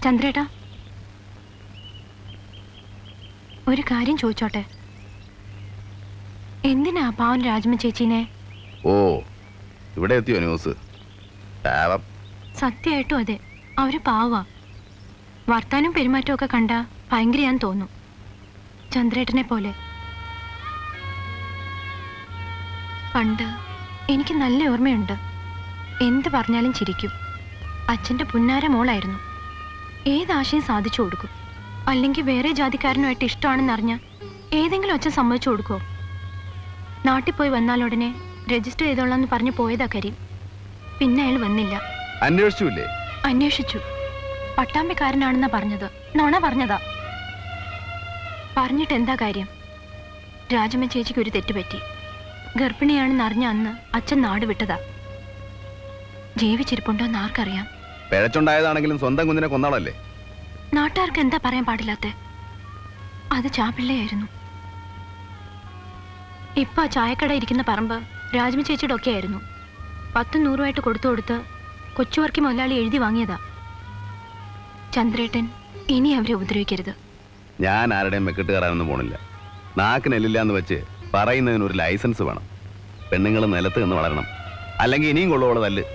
ചന്ദ്രേട്ടാ, ഒരു കാര്യം ചോദിച്ചോട്ടെ? എന്തിനാ പാവൻ രാജമ്മ ചേച്ചീനെ? ഓ, ഇവിടെ എത്തിയോ ന്യൂസ്? സത്യമായിട്ടും അതെ, അവര് പാവാ. വർത്താനം പെരുമാറ്റവും ഒക്കെ കണ്ട ഭയങ്കരയാന്ന് തോന്നും, ചന്ദ്രേട്ടനെ പോലെ. പണ്ട് എനിക്ക് നല്ല ഓർമ്മയുണ്ട്. എന്ത് പറഞ്ഞാലും ചിരിക്കും. അച്ഛൻ്റെ പുന്നാര മോളായിരുന്നു. ഏതാശയം സാധിച്ചു കൊടുക്കും. അല്ലെങ്കിൽ വേറെ ജാതിക്കാരനുമായിട്ട് ഇഷ്ടമാണെന്നറിഞ്ഞാൽ ഏതെങ്കിലും അച്ഛൻ സമ്മതിച്ചു കൊടുക്കുമോ? നാട്ടിൽ പോയി വന്നാലുടനെ രജിസ്റ്റർ ചെയ്തോളാന്ന് പറഞ്ഞു പോയതാ കരീം. പിന്നെ അയാൾ വന്നില്ല. അന്വേഷിച്ചില്ലേ? അന്വേഷിച്ചു. പട്ടാമ്പിക്കാരനാണെന്നാ പറഞ്ഞത്. നോണ പറഞ്ഞതാ. പറഞ്ഞിട്ട് എന്താ കാര്യം? രാജമ്മ ചേച്ചിക്ക് ഒരു തെറ്റുപറ്റി. ഗർഭിണിയാണെന്ന് അറിഞ്ഞ അന്ന് അച്ഛൻ നാട് വിട്ടതാ. ജീവിച്ചിരിപ്പുണ്ടോന്ന് ആർക്കറിയാം? പിഴച്ചുണ്ടായതാണെങ്കിലും സ്വന്തം കുഞ്ഞിനെ കൊന്നാളല്ലേ? നാട്ടുകാർക്ക് എന്താ പറയാൻ പാടില്ലാത്ത? അത് ചാപ്പിള്ളയായിരുന്നു. ഇപ്പൊ ആ ചായക്കട ഇരിക്കുന്ന പറമ്പ് രാജമ്മ ചേച്ചിയുടെ ഒക്കെ ആയിരുന്നു. 10-100 കൊടുത്ത് കൊച്ചുവർക്കി മുതലാളി എഴുതി വാങ്ങിയതാ. ചന്ദ്രേട്ടൻ ഇനി അവരെ ഉപദ്രവിക്കരുത്. ഞാൻ ആരുടെയും മെക്കിട്ട് കയറാനൊന്നും പോണില്ല. നാക്കിനെല്ലില്ല എന്ന് വെച്ച് പറയുന്നതിനൊരു ലൈസൻസ് വേണം. പെണ്ണുങ്ങൾ നിലത്ത് നിന്ന് വളരണം, അല്ലെങ്കിൽ ഇനിയും കൊള്ളുവോളതല്ല്.